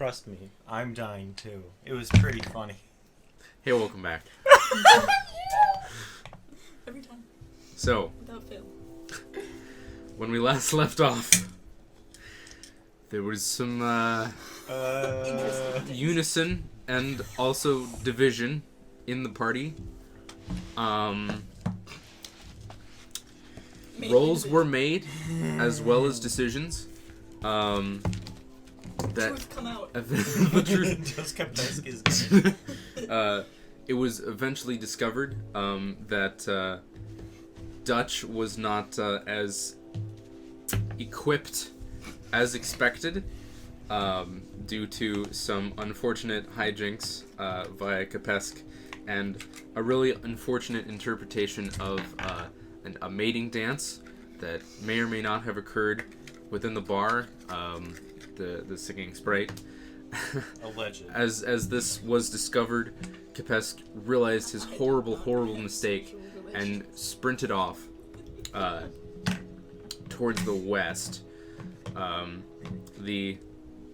Trust me, I'm dying too. It was pretty funny. Hey, welcome back. Every time. So, Without fail. when we last left off, there was some unison and also division in the party. Rolls were made, as well as decisions. That Truth come out. the truth. Just Kepesk is dead. It was eventually discovered that Dutch was not as equipped as expected due to some unfortunate hijinks via Kepesk and a really unfortunate interpretation of a mating dance that may or may not have occurred within the bar. The singing sprite. Alleged. As this was discovered, Kepesk realized his horrible mistake and sprinted off towards the west. The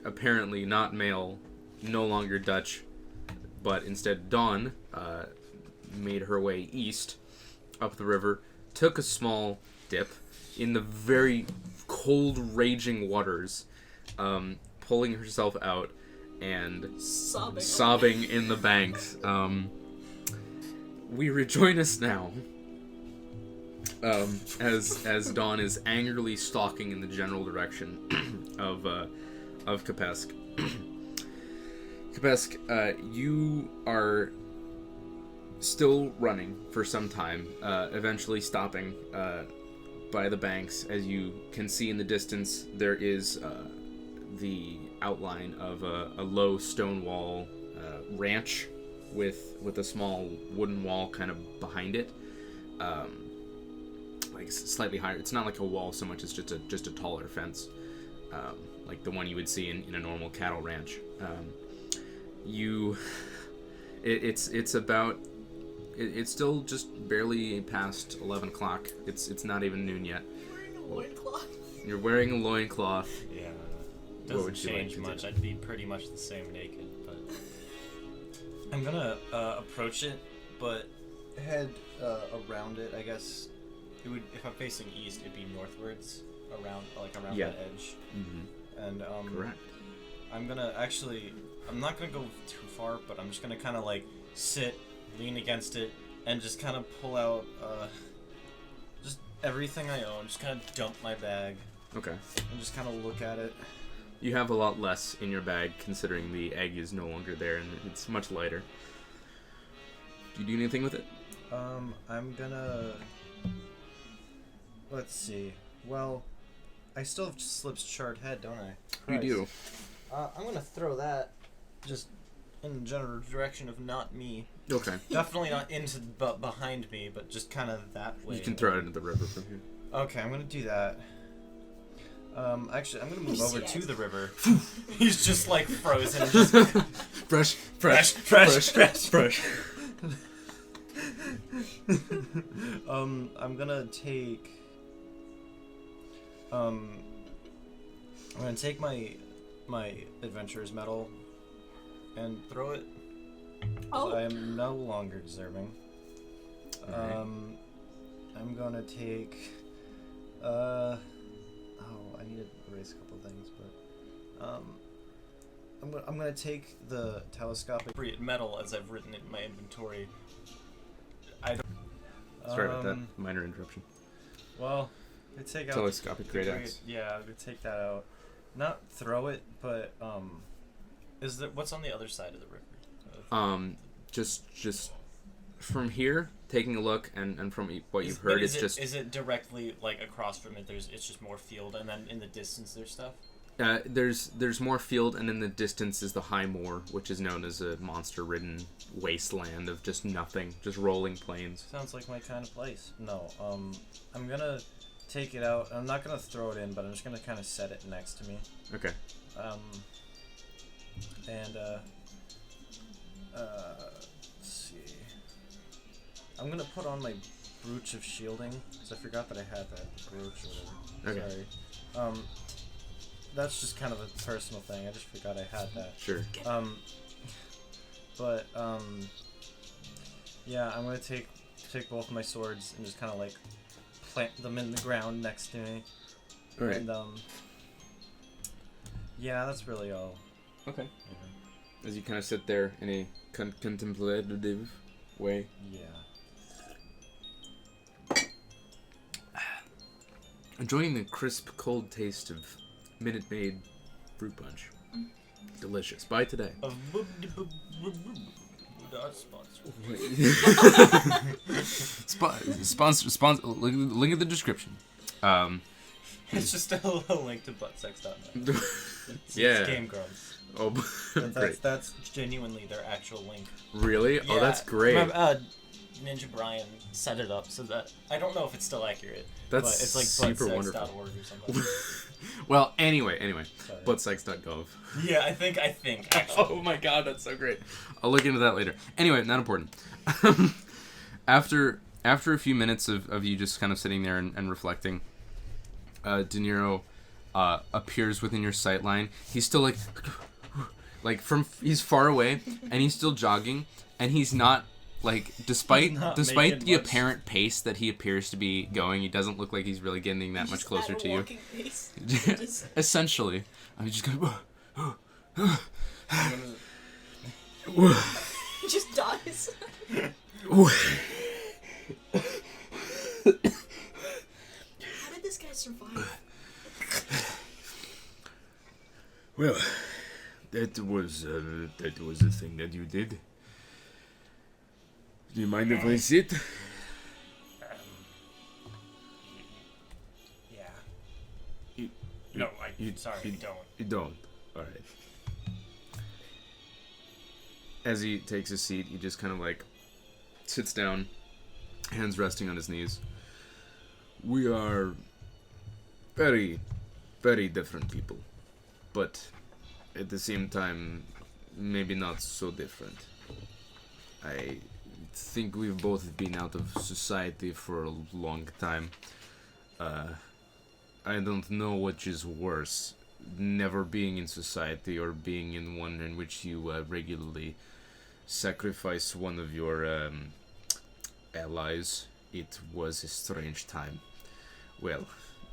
apparently not male, no longer Dutch, but instead Dawn made her way east up the river, took a small dip in the very cold, raging waters, pulling herself out and sobbing in the banks. We rejoin us now as Dawn is angrily stalking in the general direction of Kepesk. Kepesk, you are still running for some time, eventually stopping by the banks. As you can see in the distance, there is the outline of a low stone wall ranch with a small wooden wall kind of behind it, like slightly higher. It's not like a wall so much as just a taller fence, like the one you would see in a normal cattle ranch. It's still just barely past 11 o'clock. It's not even noon yet. You're wearing a loincloth. Yeah. Doesn't change much. I'd be pretty much the same naked, but I'm gonna approach it, but head around it. I guess it would, if I'm facing east, it'd be northwards, around Yeah. that edge. Mm-hmm. And Correct. I'm not gonna go too far, but I'm just gonna kind of like sit, lean against it, and just kind of pull out just everything I own. Just kind of dump my bag. Okay. And just kind of look at it. You have a lot less in your bag, considering the egg is no longer there and it's much lighter. Do you do anything with it? I'm gonna... Let's see. Well, I still have Slip's charred head, don't I? Christ. You do. I'm gonna throw that just in the general direction of not me. Okay. Definitely not into behind me, but just kind of that way. You can throw it into the river from here. Okay, I'm gonna do that. Actually, I'm gonna move over to the river. He's just like frozen. Just fresh. I'm gonna take. I'm gonna take my adventurer's medal and throw it. Oh. I am no longer deserving. Right. I'm gonna take. I need to erase a couple things, but I'm gonna take the telescopic metal as I've written it in my inventory. Sorry about that minor interruption. Well, I take out Telescopic great axe. Yeah, I'm gonna take that out. Not throw it, but is there what's on the other side of the river? Just from here, taking a look, and from what you've heard, is it's it directly like across from it? It's just more field, and then in the distance there's stuff. There's more field, and in the distance is the high moor, which is known as a monster-ridden wasteland of just nothing, just rolling plains. Sounds like my kind of place. No, I'm gonna take it out. I'm not gonna throw it in, but I'm just gonna kind of set it next to me. Okay. Let's see. I'm gonna put on my brooch of shielding, because I forgot that I had that brooch or whatever. Okay. Sorry. that's just kind of a personal thing. I just forgot I had that. Sure. Yeah, I'm gonna take both my swords and just kind of like plant them in the ground next to me. All right. And yeah, that's really all. Okay. Yeah. As you kind of sit there in a contemplative way. Yeah. Enjoying the crisp, cold taste of Minute Maid fruit punch. Delicious. Buy today. Sponsor. Link in the description. It's just a link to buttsex.net. Yeah. It's Game Grumps. Oh, great. That's genuinely their actual link. Really? Yeah, Oh, that's great. Ninja Brian set it up so that I don't know if it's still accurate. That's but it's like super wonderful. buttsex.org or something. Well, anyway, Sorry. buttsex.gov. Yeah, I think. Actually. Oh my god, that's so great. I'll look into that later. Anyway, not important. After a few minutes of you just kind of sitting there and reflecting, De Niro appears within your sight line. He's still he's far away, and he's still jogging, and he's not. Despite the apparent pace that he appears to be going, he doesn't look like he's really getting that much closer to you. Essentially, I'm just gonna. He just dies. How did this guy survive? Well, that was the thing that you did. Do you mind if I sit? Yeah. Sorry, I don't. You don't. All right. As he takes a seat, he just kind of sits down, hands resting on his knees. We are very, very different people, but at the same time, maybe not so different. I think we've both been out of society for a long time. I don't know which is worse, never being in society or being in one in which you regularly sacrifice one of your allies. It was a strange time. Well,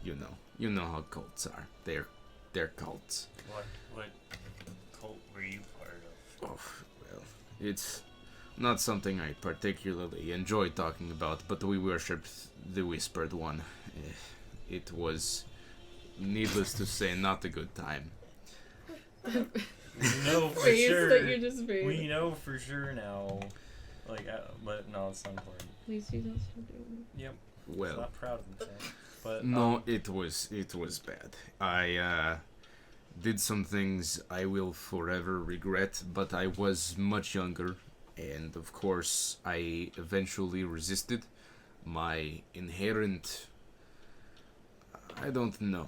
you know how cults are. They're cults. What cult were you part of? Oh, well, it's not something I particularly enjoy talking about, but we worshipped the Whispered One. It was, needless to say, not a good time. We know for Phrase sure. that you just made. We know for sure now. But no, it's not important. Please do not stop doing Yep. Well, I'm not proud of him. But no, it was bad. I did some things I will forever regret, but I was much younger, and of course I eventually resisted my inherent, I don't know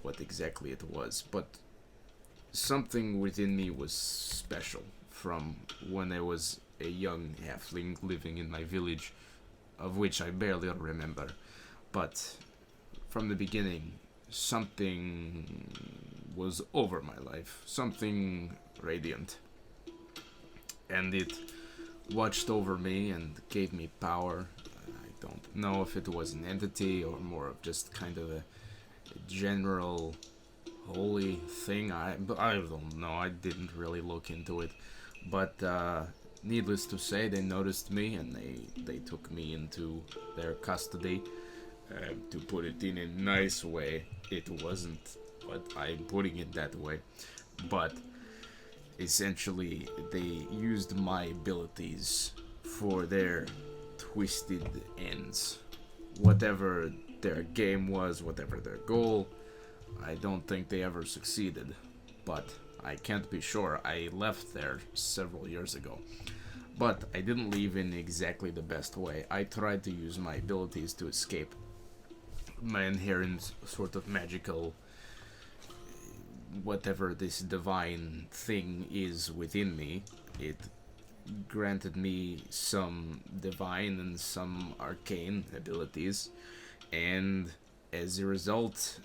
what exactly it was, but something within me was special from when I was a young halfling living in my village, of which I barely remember. But from the beginning, something was over my life, something radiant. And it watched over me and gave me power. I don't know if it was an entity or more of just kind of a general holy thing. I don't know. I didn't really look into it. But needless to say, they noticed me and they took me into their custody. To put it in a nice way, it wasn't, but I'm putting it that way. But essentially, they used my abilities for their twisted ends. Whatever their game was, whatever their goal, I don't think they ever succeeded. But I can't be sure. I left there several years ago. But I didn't leave in exactly the best way. I tried to use my abilities to escape. My inherent sort of magical, whatever this divine thing is within me, it granted me some divine and some arcane abilities, and as a result,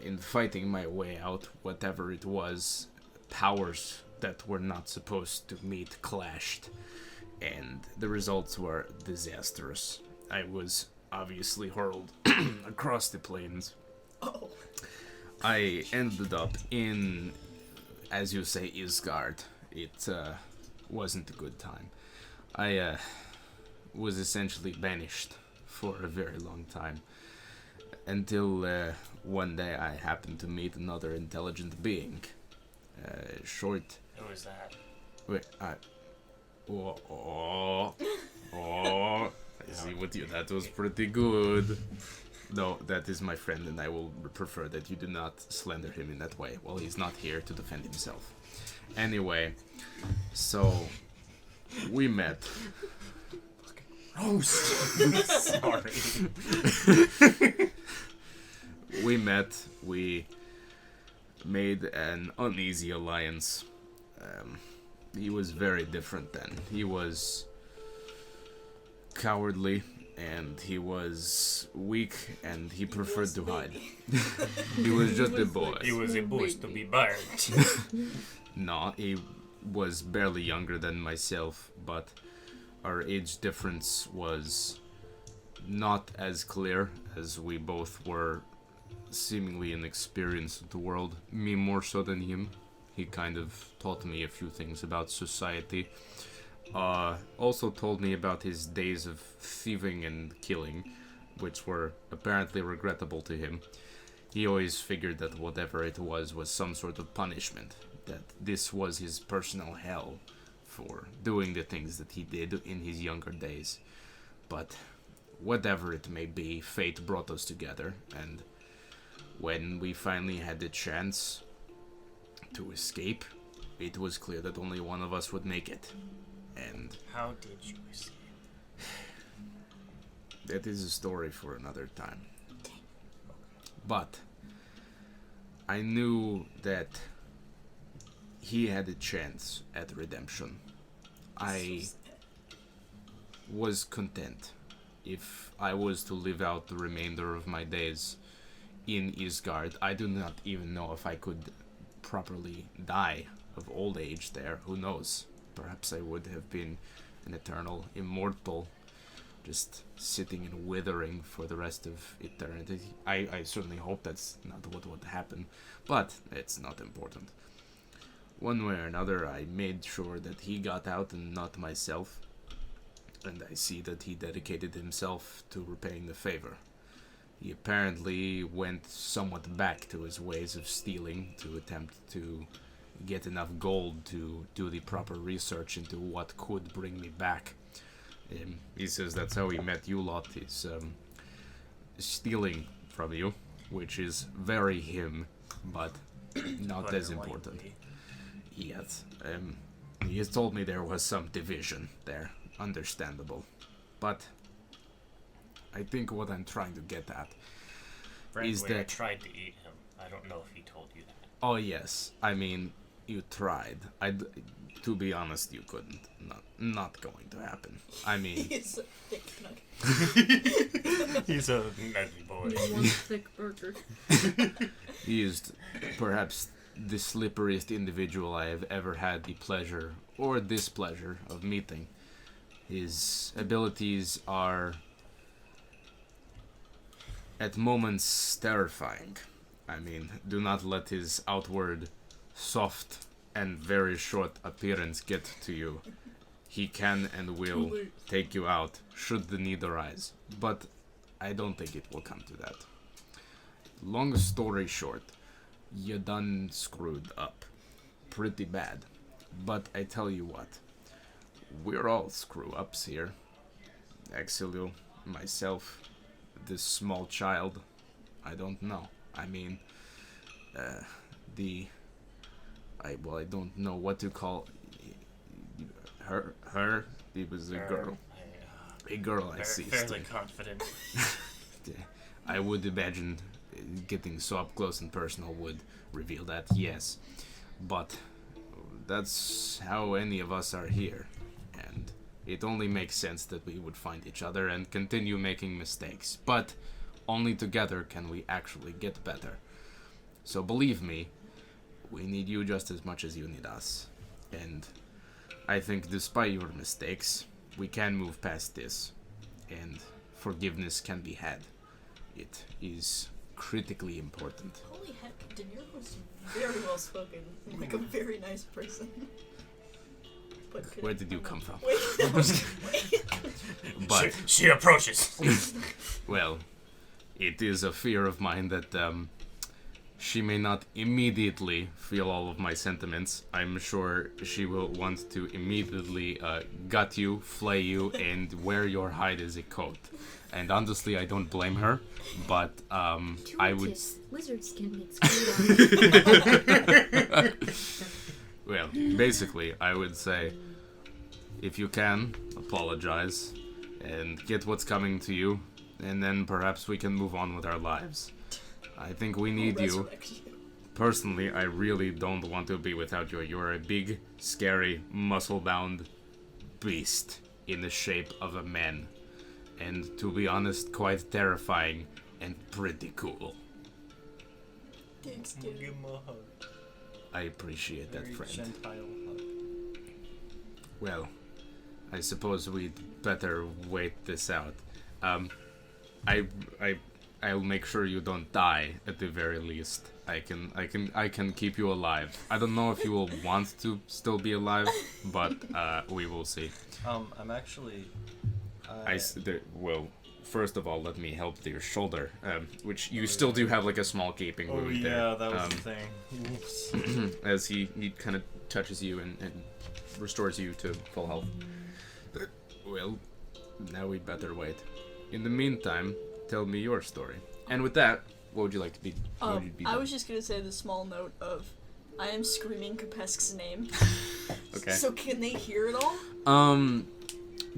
in fighting my way out, whatever it was, powers that were not supposed to meet clashed, and the results were disastrous. I was obviously hurled across the plains. Oh. I ended up in, as you say, Isgard. It wasn't a good time. I was essentially banished for a very long time, until one day I happened to meet another intelligent being. Who was that? Wait, I see what you. That was pretty good. No, that is my friend, and I will prefer that you do not slander him in that way. Well, he's not here to defend himself. Anyway, so we met. Sorry. We met. We made an uneasy alliance. He was very different then. He was cowardly, and he was weak, and he preferred to hide. He was just a boy. He was supposed to be burned. No, he was barely younger than myself, but our age difference was not as clear, as we both were seemingly inexperienced with the world. Me more so than him. He kind of taught me a few things about society. Also told me about his days of thieving and killing, which were apparently regrettable to him. He always figured that whatever it was some sort of punishment, that this was his personal hell for doing the things that he did in his younger days. But whatever it may be, fate brought us together, and when we finally had the chance to escape, it was clear that only one of us would make it. And how did you escape? That is a story for another time. But I knew that he had a chance at redemption. I was content if I was to live out the remainder of my days in Isgard. I do not even know if I could properly die of old age there. Who knows? Perhaps I would have been an eternal immortal, just sitting and withering for the rest of eternity. I certainly hope that's not what would happen, but it's not important. One way or another, I made sure that he got out and not myself, and I see that he dedicated himself to repaying the favor. He apparently went somewhat back to his ways of stealing to attempt to get enough gold to do the proper research into what could bring me back. He says that's how he met you lot, is stealing from you, which is very him, but not as important. Yes. He has told me there was some division there, understandable. But I think what I'm trying to get at is that I tried to eat him. I don't know if he told you that. Oh yes, I mean, you tried. To be honest, you couldn't. Not going to happen. I mean, He's a thick nugget. He's a messy boy. One thick burger. he is perhaps the slipperiest individual I have ever had the pleasure or displeasure of meeting. His abilities are at moments terrifying. I mean, do not let his outward, soft, and very short appearance get to you. He can and will take you out, should the need arise. But I don't think it will come to that. Long story short, you done screwed up. Pretty bad. But I tell you what, we're all screw-ups here. Exilio, myself, this small child, I don't know. I mean, I don't know what to call her. It was a girl. A girl, I see. Fairly confident. I would imagine getting so up close and personal would reveal that, yes. But that's how any of us are here. And it only makes sense that we would find each other and continue making mistakes. But only together can we actually get better. So believe me, we need you just as much as you need us. And I think despite your mistakes, we can move past this. And forgiveness can be had. It is critically important. Holy heck, De Niro was very well spoken. Like a very nice person. But Where did you come from? Wait. But, she approaches. well, it is a fear of mine that she may not immediately feel all of my sentiments. I'm sure she will want to immediately gut you, flay you, and wear your hide as a coat. And honestly, I don't blame her, but I would... Lizard skin gets screwed on. Well, basically, I would say, if you can, apologize, and get what's coming to you, and then perhaps we can move on with our lives. I think we need you. Personally, I really don't want to be without you. You're a big, scary, muscle-bound beast in the shape of a man. And to be honest, quite terrifying and pretty cool. Thanks, Give dude. him a hug. I appreciate that, Very friend. gentile hug. Well, I suppose we'd better wait this out. I'll make sure you don't die at the very least. I can keep you alive. I don't know if you will want to still be alive, but we will see. I'm actually. Well, first of all, let me help with your shoulder, which you still do have like a small gaping Oh wound yeah, there. that was the thing. Oops. As he kind of touches you and restores you to full health. Well, now we'd better wait. In the meantime, tell me your story. And with that, what would you like to be? What would you be I done? was just gonna say the small note of, I am screaming Kepesk's name. Okay. So can they hear it all?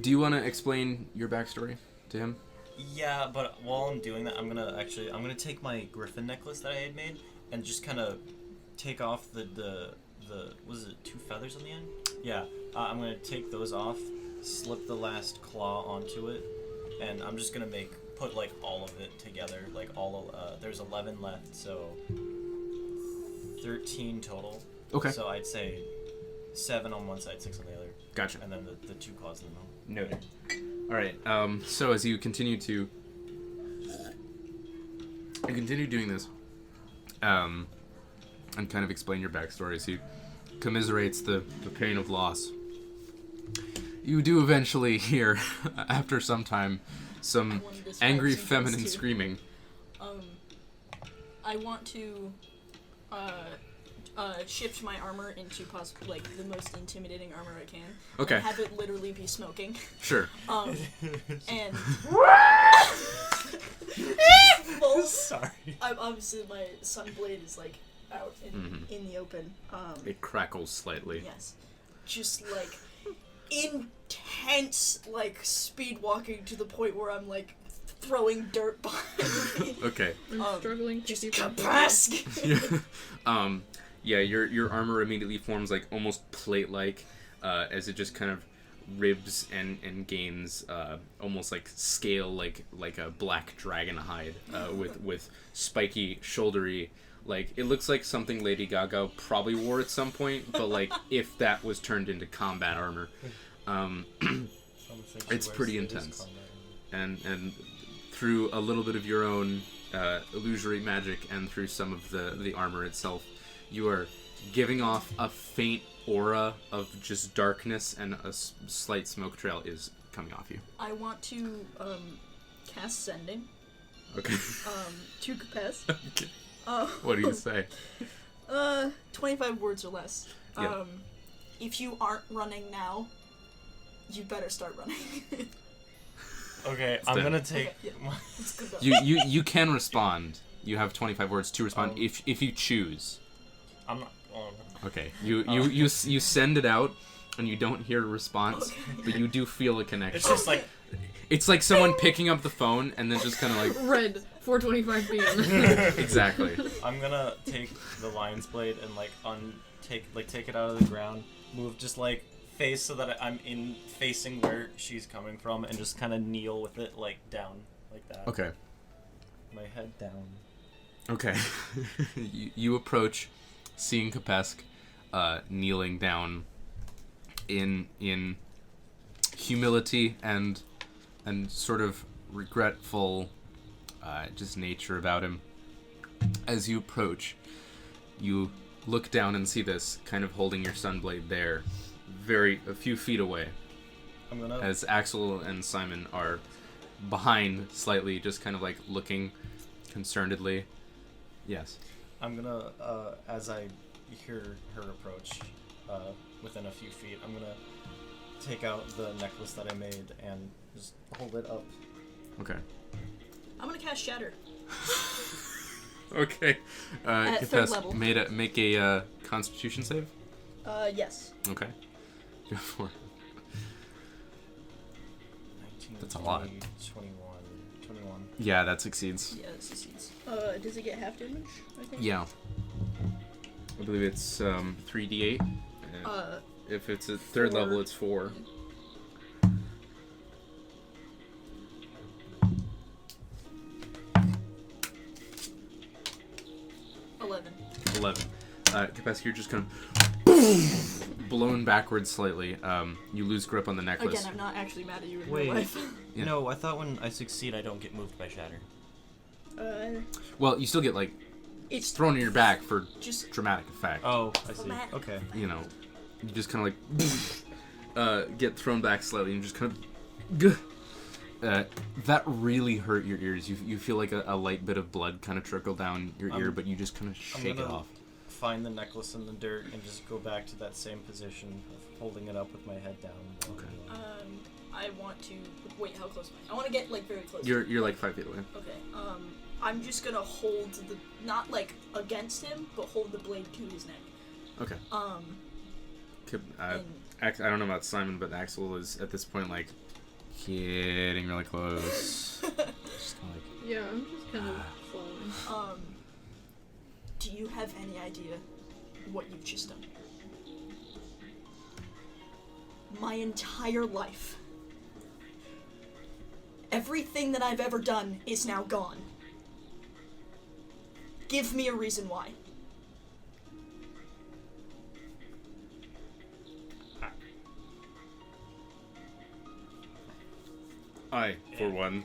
Do you want to explain your backstory to him? Yeah, but while I'm doing that, I'm gonna take my griffin necklace that I had made and just kind of take off the was it 2 feathers on the end? Yeah, I'm gonna take those off, slip the last claw onto it, and I'm just gonna put like all of it together, like there's 11 left, so 13 total. Okay. So I'd say 7 on one side, 6 on the other. Gotcha. And then the 2 claws in the middle. Noted. All right. So as you continue doing this, and kind of explain your backstory, as he commiserates the pain of loss, you do eventually hear, after some time, some angry feminine screaming. I want to shift my armor into possibly like the most intimidating armor I can. Okay. And have it literally be smoking. Sure. And Sorry. obviously my sun blade is like out in the open. It crackles slightly. Yes. Just like intense like speed walking to the point where I'm like throwing dirt behind me. Okay. I'm struggling to Just keep up with Kepesk! Yeah, your armor immediately forms like almost plate-like, as it just kind of ribs and gains almost like scale, like a black dragon hide, with spiky, shouldery. Like it looks like something Lady Gaga probably wore at some point, but like if that was turned into combat armor, it's pretty intense. And through a little bit of your own illusory magic and through some of the armor itself, you are giving off a faint aura of just darkness, and a slight smoke trail is coming off you. I want to cast Sending. Okay. To Kepesk. Okay. What do you say? 25 words or less. Yeah. If you aren't running now, you better start running. Okay, I'm gonna take. Okay, yeah. It's good though. You can respond. You have 25 words to respond if you choose. I'm not. Oh, no. Okay. You send it out, and you don't hear a response, but you do feel a connection. It's just like. It's like someone picking up the phone and then just kind of like. Red, 4:25 p.m. Exactly. I'm gonna take the lion's blade and take it out of the ground, move just like face so that I'm facing where she's coming from, and just kind of kneel with it like down like that. Okay. My head down. Okay. you approach, seeing Kepesk kneeling down in humility and sort of regretful just nature about him. As you approach, you look down and see this, kind of holding your sunblade there, a few feet away. I'm gonna... As Axel and Simon are behind slightly, just kind of like looking concernedly. Yes. I'm gonna, as I hear her approach, within a few feet, I'm gonna take out the necklace that I made and just hold it up. Okay. I'm gonna cast Shatter. Okay. At third level. Make a Constitution save. Yes. Okay. Go for it. 19, That's a lot. 21. Yeah, that succeeds. Yeah, it succeeds. Does it get half damage, I think? Yeah. I believe it's 3d8. If it's at third 4. level, it's 4. $11. 11. Kepesk, you're just kind of blown backwards slightly. You lose grip on the necklace. Again, I'm not actually mad at you in Wait. real life. Yeah. No, I thought when I succeed, I don't get moved by shatter. Well, you still get like It's thrown in your back for just dramatic effect. Oh, I see. Dramatic. Okay. You know, you just kind of like get thrown back slightly and just kind of. That really hurt your ears. You feel like a light bit of blood kind of trickle down your ear, but you just kind of shake it off. Find the necklace in the dirt and just go back to that same position of holding it up with my head down. Okay. I want to wait. How close am I? I want to get like very close. You're like 5 feet away. Okay. I'm just gonna hold the not like against him, but hold the blade to his neck. Okay. And I don't know about Simon, but Axel is at this point like getting really close. Just kinda like, Yeah, I'm just kind of following. do you have any idea what you've just done? My entire life, everything that I've ever done is now gone. Give me a reason why. I, for one,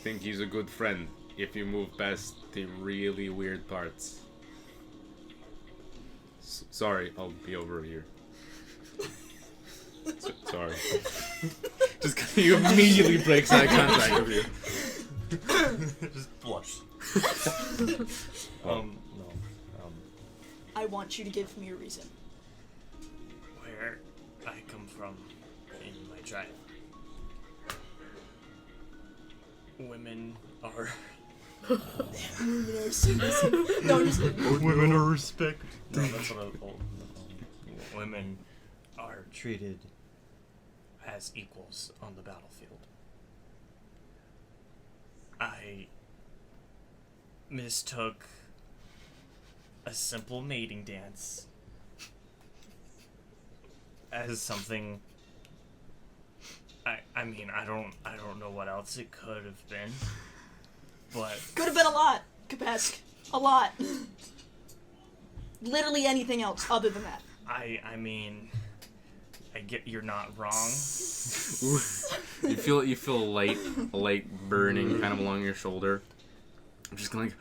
think he's a good friend if you move past the really weird parts. Sorry, I'll be over here. Sorry. Just he immediately breaks eye contact with you. Just blush. Oh. No. I want you to give me a reason. Where I come from in my tribe, women are... No, I'm just kidding. Women are respected. No, that's what women are treated as equals on the battlefield. I mistook a simple mating dance as something. I mean, I don't know what else it could have been, but Could have been a lot, Kepesk. A lot. Literally anything else other than that. I mean, I get you're not wrong. You feel a light burning kind of along your shoulder. I'm just going like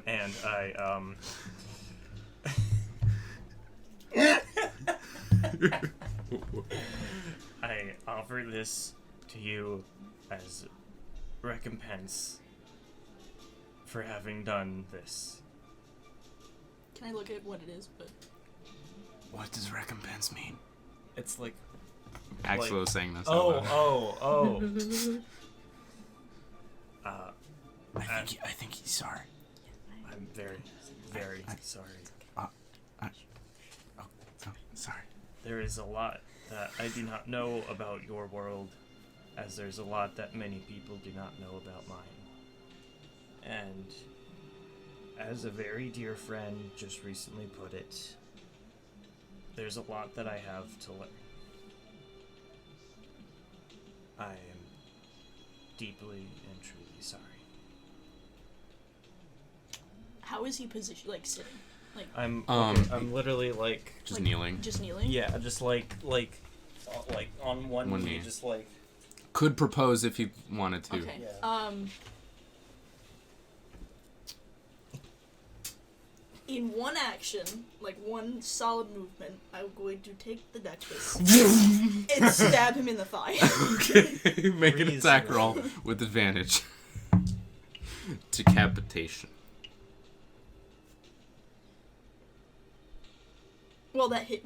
And I offer this to you as recompense for having done this. Can I look at what it is? But What does recompense mean? It's like Axel was saying this. oh. I think he's sorry. I'm very, very sorry. Sorry. There is a lot that I do not know about your world, as there's a lot that many people do not know about mine. And as a very dear friend just recently put it, there's a lot that I have to learn. I am deeply and truly sorry. how is he positioned? Like sitting? Like I'm literally like just kneeling. Just kneeling. Yeah, just like on one knee, knee. just like. Could propose if you wanted to. Okay. Yeah. In one action, like one solid movement, I'm going to take the necklace and stab him in the thigh. Okay. Make an attack roll with advantage. Decapitation. Well, that hit.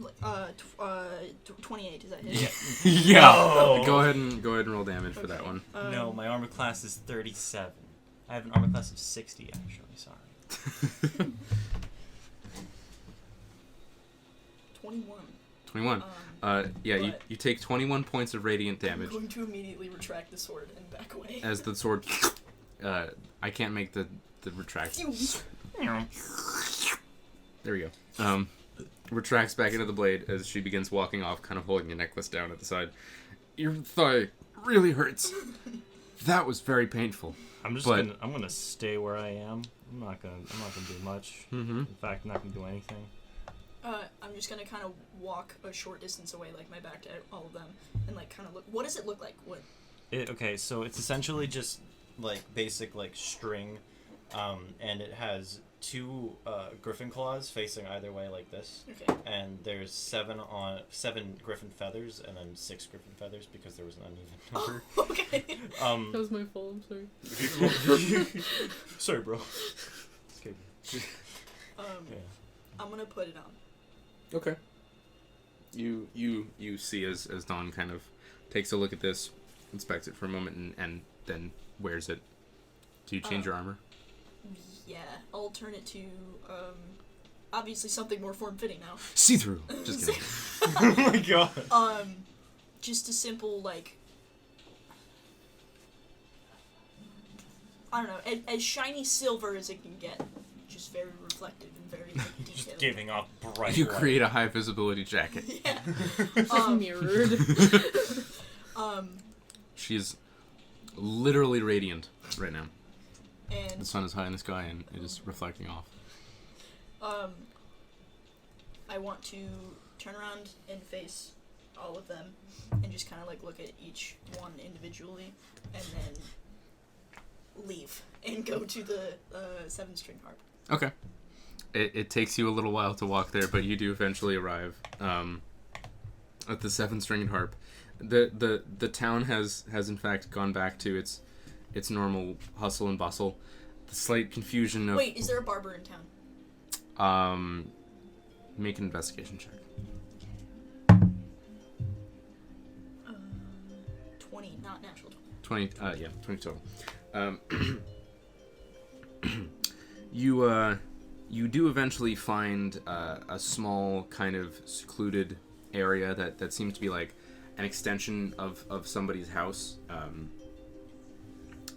28. Does that hit? Yeah. Yeah. No. Go ahead and roll damage for that one. No, my armor class is 37. I have an armor class of 60. Actually, sorry. 21. 21. Yeah, you take 21 points of radiant damage. I'm going to immediately retract the sword and back away. As the sword... I can't make the retraction. There we go. Retracts back into the blade as she begins walking off, kind of holding the necklace down at the side. Your thigh really hurts. That was very painful. I'm gonna stay where I am. I'm not gonna do much. Mm-hmm. In fact, I'm not gonna do anything. I'm just gonna kind of walk a short distance away, like my back to all of them, and like kind of look. What does it look like? What? Okay, so it's essentially just like basic like string, and it has 2 griffin claws facing either way like this. Okay. And there's 7 griffin feathers and then 6 griffin feathers because there was an uneven number. Okay. That was my fault. I'm sorry. Sorry, bro. Okay. Yeah. I'm gonna put it on. Okay. You see as Dawn kind of takes a look at this, inspects it for a moment, and then wears it. Do you change your armor? Yeah, I'll turn it to obviously something more form-fitting now. See through. Just kidding. Oh my god. Just a simple like. I don't know, as shiny silver as it can get. Just very reflective and very detailed. Just giving off bright You light. create a high visibility jacket. Yeah. Mirrored. She's literally radiant right now. And The sun is high in the sky and it is reflecting off. I want to turn around and face all of them and just kind of like look at each one individually and then leave and go to the 7-string harp. Okay. It takes you a little while to walk there, but you do eventually arrive at the 7-stringed harp. The town has in fact gone back to its normal hustle and bustle. The slight confusion of... Wait, is there a barber in town? Make an investigation check. 20, not natural 20, 20 total. You do eventually find a small kind of secluded area that seems to be like an extension of somebody's house.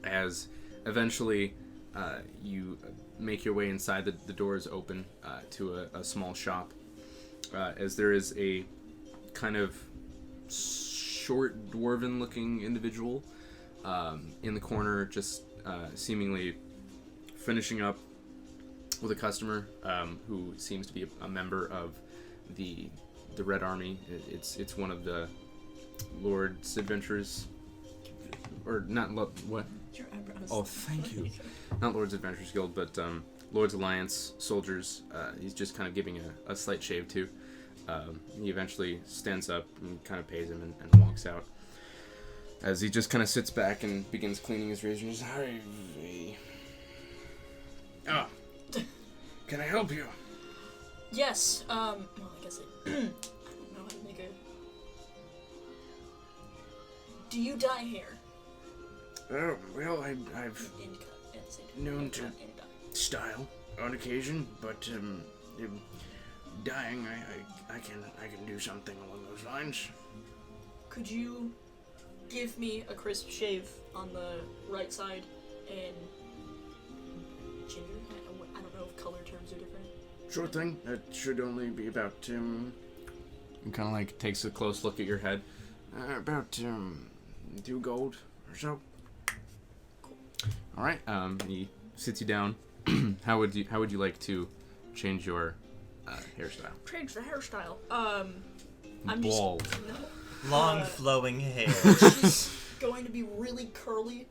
As eventually you make your way inside, the doors open to a small shop. As there is a kind of short dwarven-looking individual in the corner, just seemingly finishing up with a customer who seems to be a member of the Red Army. It's one of the Lord's Adventurers, or not what? Your eyebrows. Oh, thank you. Not Lord's Adventurers Guild, but Lord's Alliance soldiers. He's just kind of giving a slight shave too. He eventually stands up and kind of pays him and walks out. As he just kind of sits back and begins cleaning his razor. He's Ah, can I help you? Yes, well, I guess I don't know how to make a... Do you dye hair? Oh, well, I've And cut at the same time. known And to cut and dye. style on occasion, but dyeing, I can do something along those lines. Could you give me a crisp shave on the right side and ginger? I don't know if color terms are different. Sure thing. That should only be about And kind of like takes a close look at your head. about 2 gold or so. Cool. All right. He sits you down, how would you like to change your hairstyle? Change the hairstyle. I'm Bald. just no. Long flowing hair. It's just going to be really curly,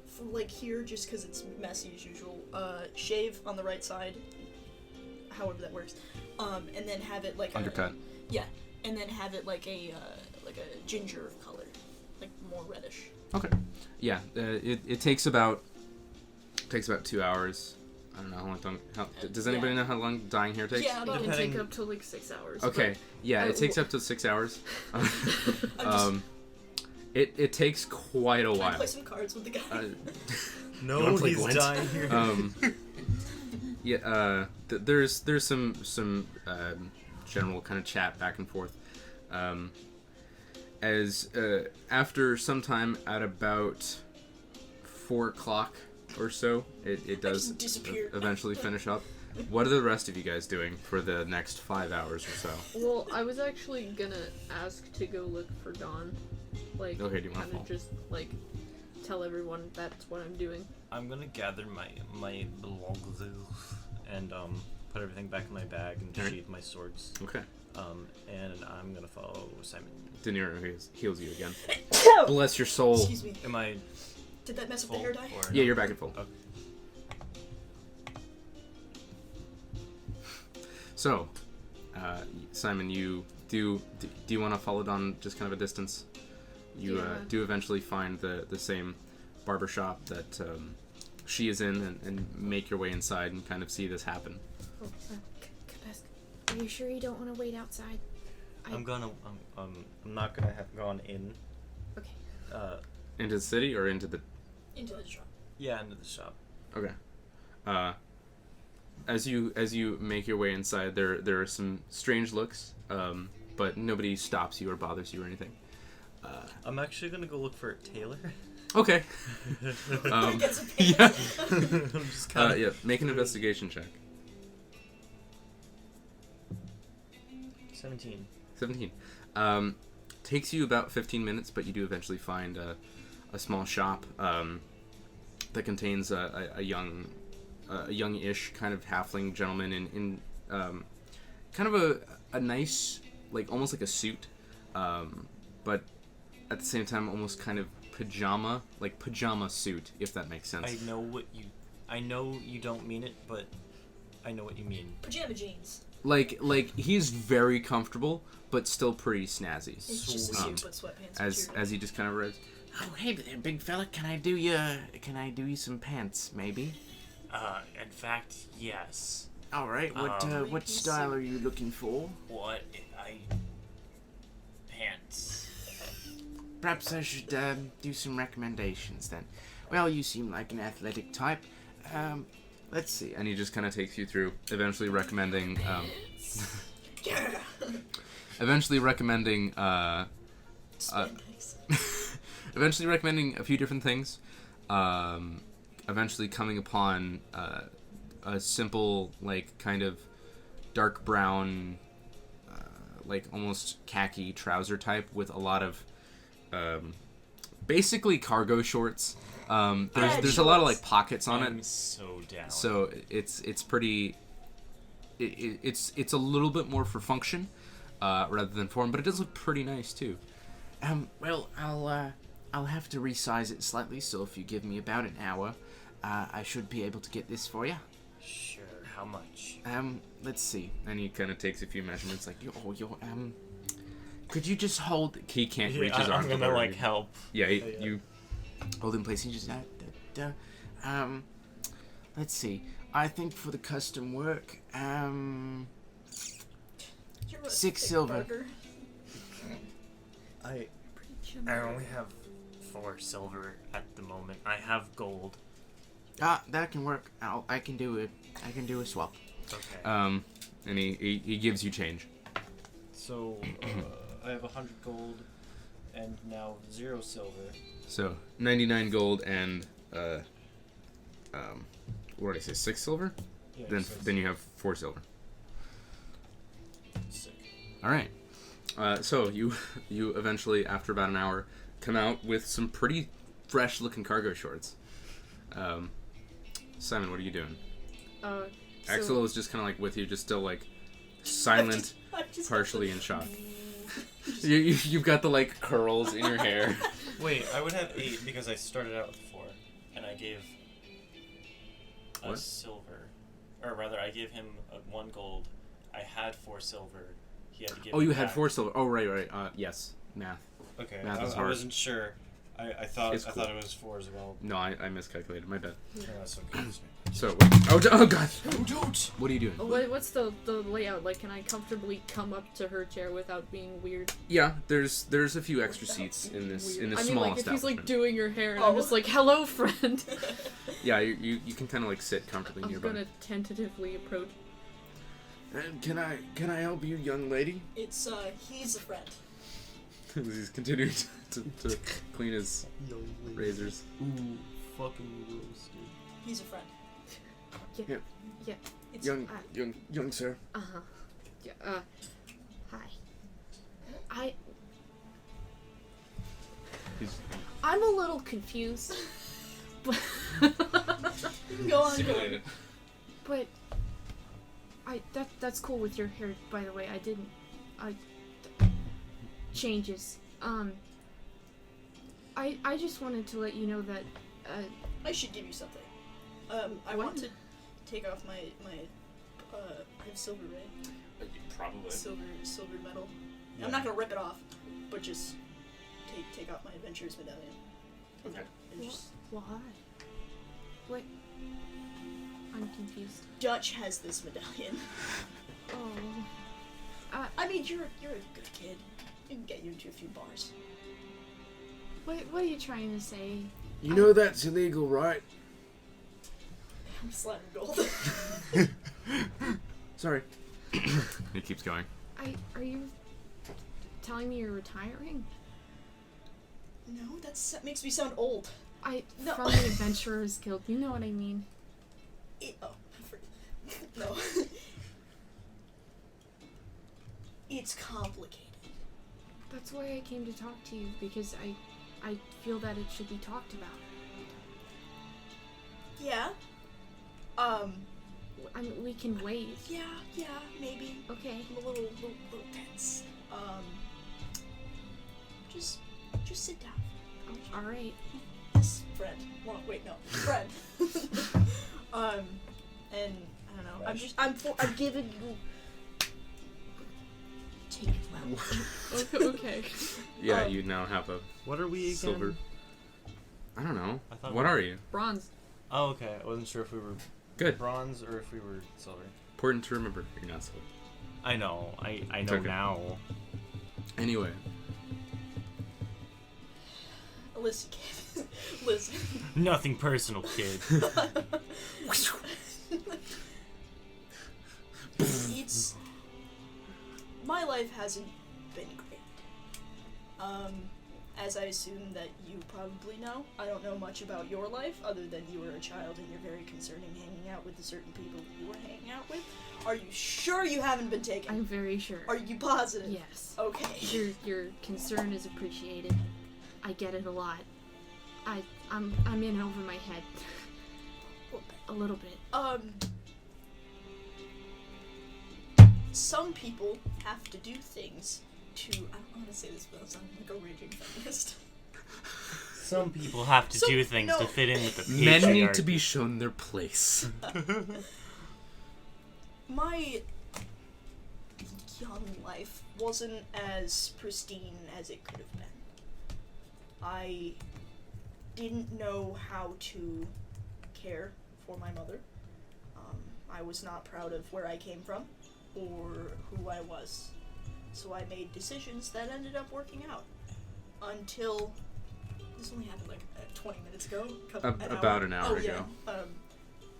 from like here, just because it's messy as usual. Shave on the right side, however that works. And then have it like Undercut. And then have it like a ginger color, like more reddish. Okay. Yeah. It takes about 2 hours. I don't know how long. Does anybody know how long dyeing hair takes? Yeah, It can Depending- take up to like 6 hours. Okay. Yeah, it takes up to 6 hours. It takes quite a Can I while. play some cards with the guy? No, You wanna play he's Gwent? dying here. Yeah. There's some general kind of chat back and forth. As after some time at about 4 o'clock or so, it does disappear. eventually finish up. What are the rest of you guys doing for the next 5 hours or so? Well, I was actually gonna ask to go look for Dawn. Like, Okay, do you wanna kind follow? of just, like, tell everyone that's what I'm doing. I'm gonna gather my belongings and put everything back in my bag and Alright. sheath my swords. Okay. And I'm gonna follow Simon. De Niro heals you again. Bless your soul. Excuse me. Am I Did that mess up the full hair dye? or Yeah, no? you're back at full. Okay. So, Simon, you do you want to follow Dawn just kind of a distance? You Yeah. do eventually find the same barber shop that she is in and make your way inside and kind of see this happen. Oh, Kepesk, are you sure you don't want to wait outside? I'm not gonna have gone in. Okay. Into the city or into the... Into the shop. Yeah, into the shop. Okay. As you make your way inside, there are some strange looks, but nobody stops you or bothers you or anything. I'm actually gonna go look for a tailor. Okay. Get some paint. Yeah. I'm just kind of. Yeah. Make an investigation check. 17. 17. Takes you about 15 minutes, but you do eventually find a small shop that contains a young-ish kind of halfling gentleman in kind of a nice, like almost like a suit, but at the same time almost kind of pajama suit, if that makes sense. I know you don't mean it, but I know what you mean. Pajama jeans. Like he's very comfortable, but still pretty snazzy. It's just a suit, but sweatpants. As he just kind of arrives. Oh, hey there, big fella. Can I do you some pants, maybe? In fact, yes. All right. What style are you looking for? What pants? Perhaps I should do some recommendations then. Well, you seem like an athletic type. Let's see. And he just kind of takes you through, eventually recommending Yeah. Spandex. eventually recommending a few different things. Eventually coming upon a simple, like, kind of dark brown, like almost khaki trouser type with a lot of basically cargo shorts. There's a lot of like pockets on I'm it. so down. So it's pretty. It's a little bit more for function rather than form, but it does look pretty nice too. Well, I'll have to resize it slightly. So if you give me about an hour, I should be able to get this for you. Sure. How much? Let's see. And he kind of takes a few measurements, like Could you just hold? he can't reach his arm. I'm gonna over like you. help. Yeah, you. Hold in place and just let's see. I think for the custom work, You're a 6 thick silver. bugger. I only have 4 silver at the moment. I have gold. That can work. I can do a swap. Okay. And he gives you change. So I have 100 gold and now 0 silver. So 99 gold and what did I say? 6 silver. Yeah, Then you have 4 silver. Sick. All right. So you eventually, after about an hour, come out with some pretty fresh looking cargo shorts. Simon, what are you doing? Axel is just kind of like with you, just still like silent, I just partially in shock. You've got the like curls in your hair. Wait, I would have 8 because I started out with 4, and I gave a What? silver, or rather, I gave him 1 gold. I had 4 silver. He had to give. Oh, me you had back. 4 silver. Oh, right. Yes, math. Okay, Math is I hard. wasn't sure. I thought It's cool. it was 4 as well. No, I miscalculated. My bad. No, that's okay. So, oh god. Don't. What are you doing? What's the layout? Like, can I comfortably come up to her chair without being weird? Yeah, there's a few extra seats in this I mean, small like, if he's establishment. like doing your hair, and I'm just like, "Hello, friend." Yeah, you can kind of like sit comfortably I'm nearby. gonna tentatively approach. And can I help you, young lady? It's he's a friend. He's continuing to clean his razors. Ooh, fucking roasted. He's a friend. Yeah. It's Young sir. Uh-huh. Yeah. Hi. He's I'm a little confused, but Go on. simulated. but that's cool with your hair, by the way. Changes. I just wanted to let you know that I should give you something. I What? want to take off my I have silver, right? Probably. Silver medal. Yeah. I'm not gonna rip it off, but just take off my adventurer's medallion. Okay. And just why? What? I'm confused. Dutch has this medallion. Oh. I mean, you're a good kid. You can get you into a few bars. What are you trying to say? You know that's illegal, right? I'm slamming gold. Sorry. He keeps going. Are you telling me you're retiring? No, that makes me sound old. No. From the Adventurers Guild, you know what I mean. No. It's complicated. That's why I came to talk to you, because I feel that it should be talked about. Yeah. I mean, we can wait. Yeah, maybe. Okay. I'm a little tense. Just sit down. All right. Yes, friend. Well, wait, no, friend. And I don't know. I'm giving you. Take it well. Okay. Yeah, you now have a What are we again? silver. I don't know. I thought What we- are you? Bronze. Oh, okay. I wasn't sure if we were Good. bronze or if we were silver. Important to remember. You're not silver. I know. I It's know okay. now. Anyway, Listen, kid. Listen. Nothing personal, kid. It's my life hasn't been great. As I assume that you probably know, I don't know much about your life other than you were a child and you're very concerning hanging out with the certain people you were hanging out with. Are you sure you haven't been taken? I'm very sure. Are you positive? Yes. Okay. Your concern is appreciated. I get it a lot. I'm in over my head. A little bit. Some people have to do things to. I don't want to say this, but I sound like a raging feminist. Some people have to do things no. to fit in with the men need to patriarchy. be shown their place. My young life wasn't as pristine as it could have been. I didn't know how to care for my mother. I was not proud of where I came from or who I was. So I made decisions that ended up working out. Until this only happened like 20 minutes ago. About an hour ago.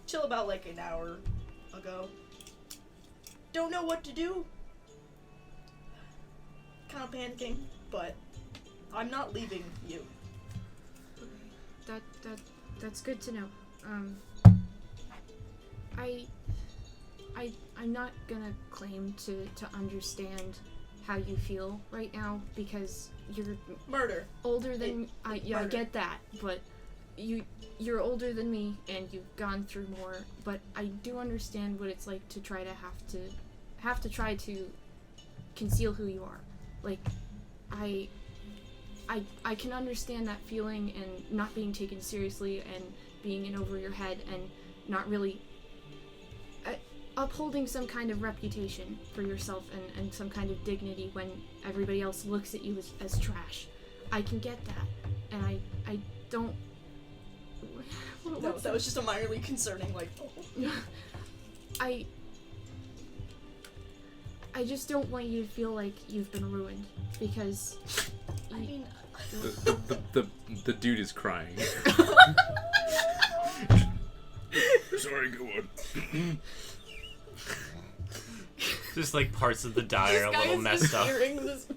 Till about like an hour ago. Don't know what to do. Kind of panicking, but I'm not leaving you. That's good to know. I'm not gonna claim to understand how you feel right now because you're Murder. older than I murder. get that, but you're older than me and you've gone through more, but I do understand what it's like to try to have to try to conceal who you are. Like, I can understand that feeling and not being taken seriously and being in over your head and not really upholding some kind of reputation for yourself and some kind of dignity when everybody else looks at you as trash. I can get that, and I don't. No, that was just a minorly concerning, like. I just don't want you to feel like you've been ruined, because. I mean. The dude is crying. Sorry, go on. Just like parts of the die are a little messed up. This.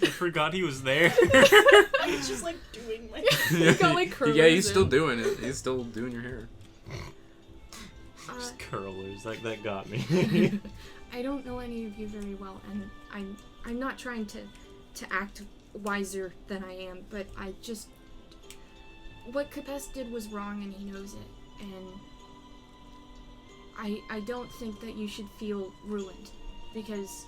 I forgot he was there. I was just like doing my. You got like curlers. Yeah, he's still doing it. He's still doing your hair. Just curlers, that got me. I don't know any of you very well, and I'm not trying to act wiser than I am, but I just, what Kepesk did was wrong, and he knows it, and I don't think that you should feel ruined, because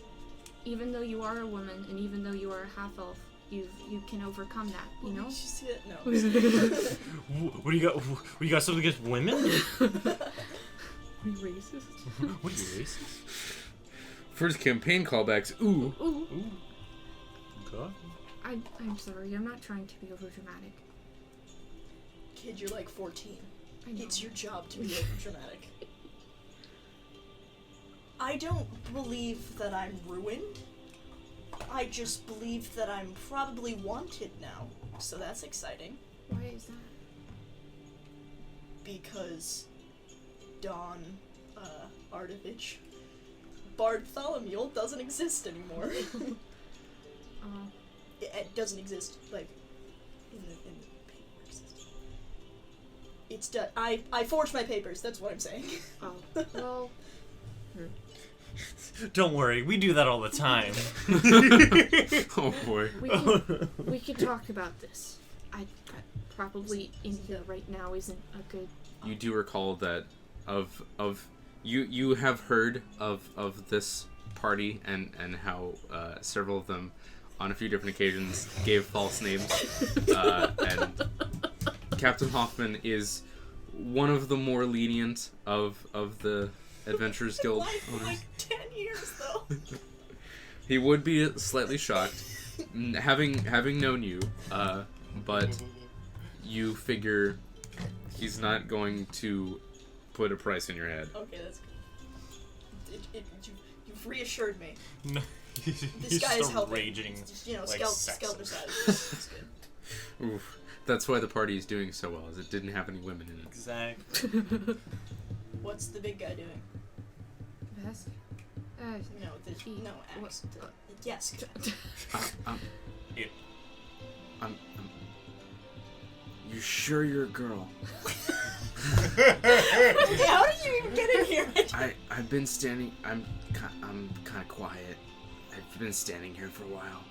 even though you are a woman and even though you are a half elf, you can overcome that, you know? Did you see it? No. What do you got something against women? Are you racist? What are you racist? First campaign callbacks. Ooh. Ooh. God. I'm sorry, I'm not trying to be overdramatic. Kid, you're like 14. I know. It's your job to be overdramatic. I don't believe that I'm ruined. I just believe that I'm probably wanted now. So that's exciting. Why is that? Because Don Ardovich Bartholomew doesn't exist anymore. It doesn't exist, like, in the paper system. It's done. I forged my papers, that's what I'm saying. Oh, well... Don't worry, we do that all the time. Oh boy. We could talk about this. I probably in here right now isn't a good... You do recall that you have heard of this party and how several of them on a few different occasions gave false names, and Captain Hoffman is one of the more lenient of the Adventurers Guild Life for owners. like 10 years though. He would be slightly shocked, having known you, but you figure he's not going to put a price in your head. Okay, that's good. You've reassured me. No, This guy is helping. raging. Just, you know, like Skelter sexist. side. It's good. Oof. That's why the party is doing so well, is it didn't have any women in it. Exactly. What's the big guy doing? Kepesk? No, no, Axe. Yes. You sure you're a girl? How did you even get in here? I've been standing. I'm kind of quiet. I've been standing here for a while.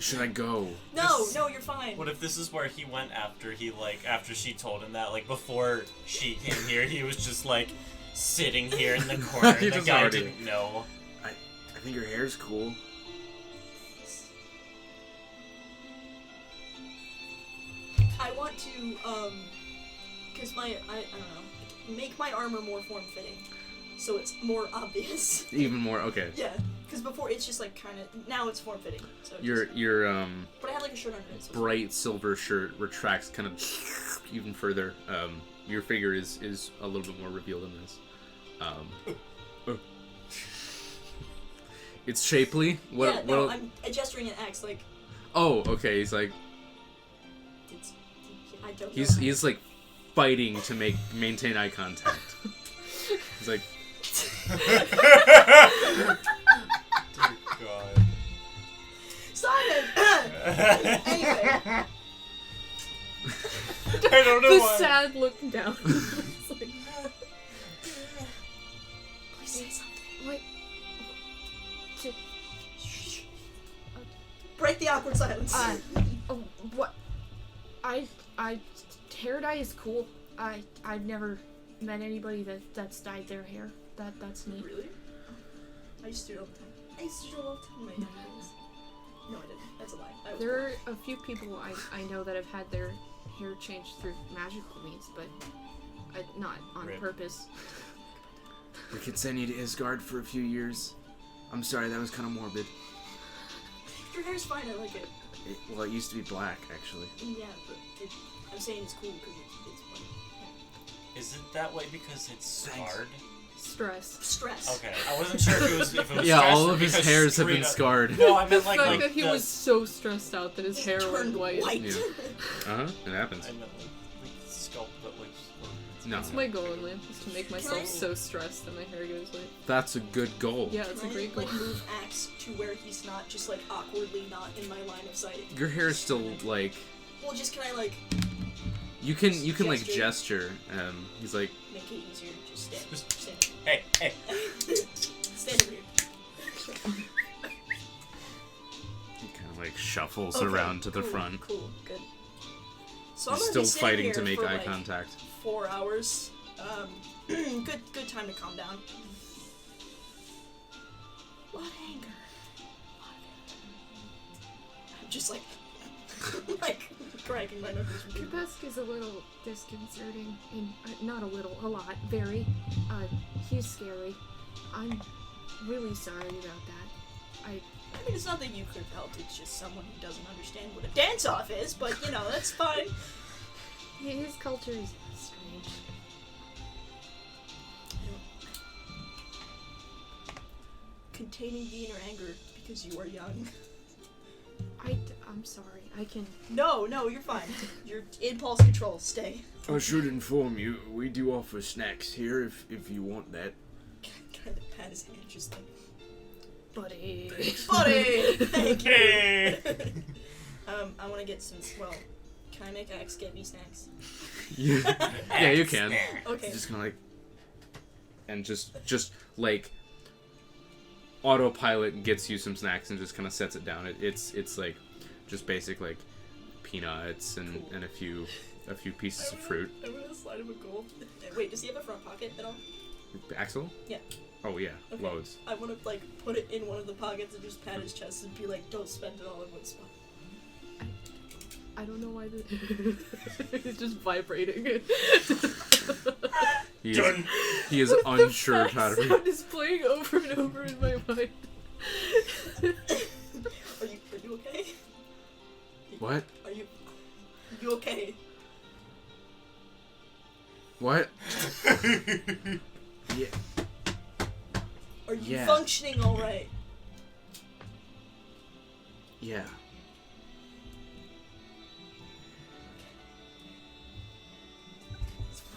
Should I go? No, you're fine. What if this is where he went after she told him that, like, before she came here, he was just, like, sitting here in the corner, and the guy didn't know. I think your hair's cool. I want to, because I don't know, make my armor more form-fitting, so it's more obvious. Even more, okay. Yeah, because before it's just, like, kind of, now it's form-fitting. So Your but I had, like, a shirt under it. So bright silver shirt retracts kind of even further. Your figure is a little bit more revealed in this. It's shapely. I'm gesturing an X, like. Oh, okay. He's like. I don't know. He's like fighting to maintain eye contact. He's like. Dear God. Simon! Anyway. I don't know The why. sad look down. It's like, Please say something. What? Break the awkward silence. What? hair dye is cool. I've never met anybody that's dyed their hair. That's neat. Really? I used to do it all the time. I used to do it all the time in my young days. No, I didn't. That's a lie. There are a few people I know that have had their hair changed through magical means, but not on purpose. We could send you to Isgard for a few years. I'm sorry, that was kind of morbid. Your hair's fine, I like it. Well, it used to be black, actually. Yeah, but I'm saying it's cool because it's funny. Is it that way because it's scarred? Stress. Okay, I wasn't sure if it was Yeah, stress all or of his because hairs have been straight up- scarred. No, I meant The like fact that he the- was so stressed out that his hair turned went white. Yeah. It happens. I meant like sculpt, but like. No. That's my goal in life, is to make myself I- so stressed that my hair goes white. That's a good goal. Yeah, it's a great goal. Like move Axe to where he's not just like awkwardly not in my line of sight. Your hair is still like Well, just can I like you can like Gesture. gesture. He's like make it easier? Just stand. Just- Stand. Hey. Stand over here. he kind of like shuffles Okay, around to the cool, front. Cool. Good. So He's I'm still gonna be sitting fighting here to make for, eye like, contact. 4 hours. Good time to calm down. A lot of anger. I'm just like, like cracking my knuckles. Kepesk is a little disconcerting, and not a little, a lot, very. He's scary. I'm really sorry about that. I mean, it's not that you could have helped. It's just someone who doesn't understand what a dance-off is. But you know, that's fine. His culture is strange. Containing the inner anger because you are young. I'm sorry. I can. No, you're fine. You're impulse control. Stay. I should inform you, we do offer snacks here if you want that. Kind of pat his hand, just like, Buddy. buddy. Thank you. Hey. I want to get some. Well, can I make Axe get me snacks? Yeah, you can. Okay. He's just gonna like and just like autopilot gets you some snacks and just kind of sets it down. It's like just basic like peanuts and a few pieces of fruit. I'm gonna slide him a gold. Wait, does he have a front pocket at all? Axel? Yeah. Oh yeah, Okay. loads. I want to like put it in one of the pockets and just pat his chest and be like, "Don't spend it all in one spot." I don't know why It's just vibrating. He is unsure how to sound is playing over and over in my mind. Are you okay? What? Are you okay? What? Yeah. Are you Yeah. functioning all right? Yeah.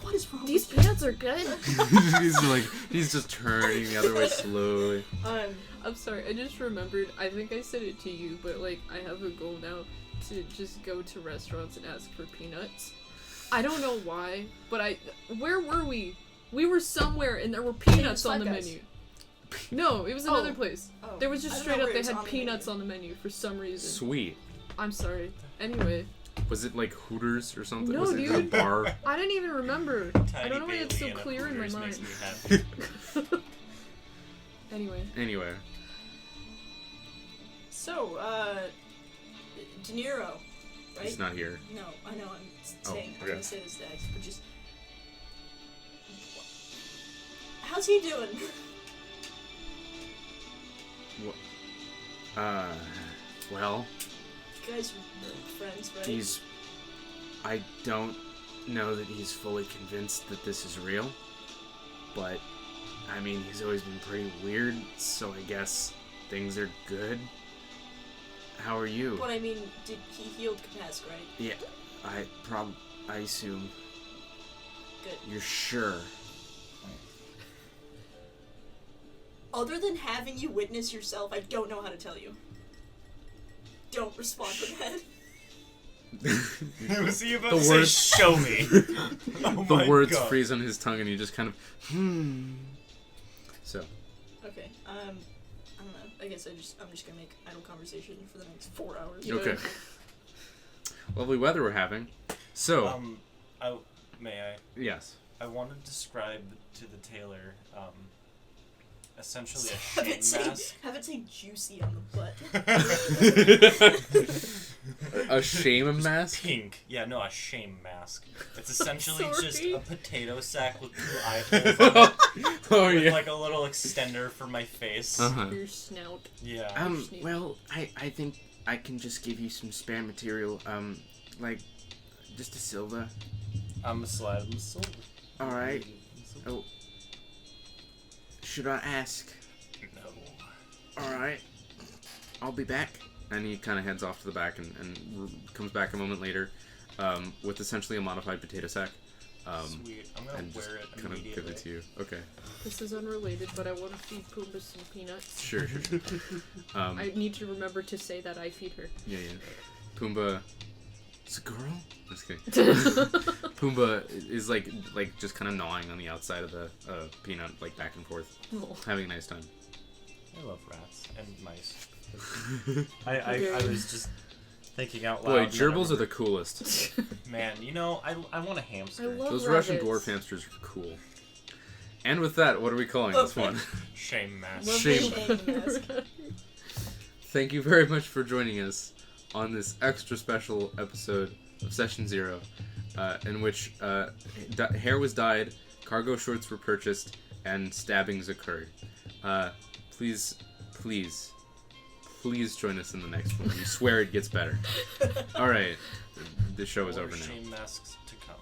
What is wrong These with you? peanuts are good. he's just turning the other way slowly. I'm sorry, I just remembered, I think I said it to you, but like, I have a goal now to just go to restaurants and ask for peanuts. I don't know why, but where were we? We were somewhere and there were peanuts on the Five Guys. menu. No, it was another place. Oh. There was just I don't straight know up, where they it's had on the peanuts menu. on the menu for some reason. Sweet. I'm sorry. Anyway, Was it like Hooters or something? No, Was it dude. a bar? I didn't even remember. I don't know why it's so clear in my mind. Anyway. Anyway, So, De Niro, right? he's not here. No, I know. I'm Oh, saying. I'm okay. gonna say this next, but just. How's he doing? Well, You guys are friends, right? I don't know that he's fully convinced that this is real, but I mean, he's always been pretty weird, so I guess things are good. How are you? But I mean, did he healed Kepesk, right? Yeah, I assume. Good. You're sure? Other than having you witness yourself, I don't know how to tell you. Don't respond to that. Was he about The to say, worst- show me? Oh the my words God. freeze on his tongue, and he just kind of So, Okay. I don't know. I guess I'm just gonna make idle conversation for the next 4 hours. okay. Lovely weather we're having. So, May I? yes. I want to describe to the tailor, essentially a Have shame it say, mask. have it say juicy on the butt. A shame mask? Pink. Yeah, no, a shame mask. It's essentially just Sorry. a potato sack with 2 eye holes in it, Oh with yeah. like a little extender for my face. Uh-huh. Your snout. Yeah. Well, I think I can just give you some spare material. Like, just a silver. I'm a slide. I'm a silver. All right. Oh. Should I ask? No. All right. I'll be back. And he kind of heads off to the back and comes back a moment later with essentially a modified potato sack. Sweet. I'm gonna And just wear it kind of give immediately. it to you. Okay. This is unrelated, but I want to feed Pumbaa some peanuts. Sure. I need to remember to say that I feed her. Yeah. Pumbaa. It's a girl? Just kidding. Pumbaa is like just kind of gnawing on the outside of the peanut, like back and forth, Oh. having a nice time. I love rats and mice. I was just thinking out loud. Boy, and then I gerbils are the coolest. Man, you know, I want a hamster. I love Those Russian rabbits. dwarf hamsters are cool. And with that, what are we calling this Okay. one? Shame mask. Love Shame. mask. Thank you very much for joining us on this extra special episode of Session 0, in which hair was dyed, cargo shorts were purchased, and stabbings occurred. Please join us in the next one. We swear it gets better. All right, the show is More over now. shame masks to come.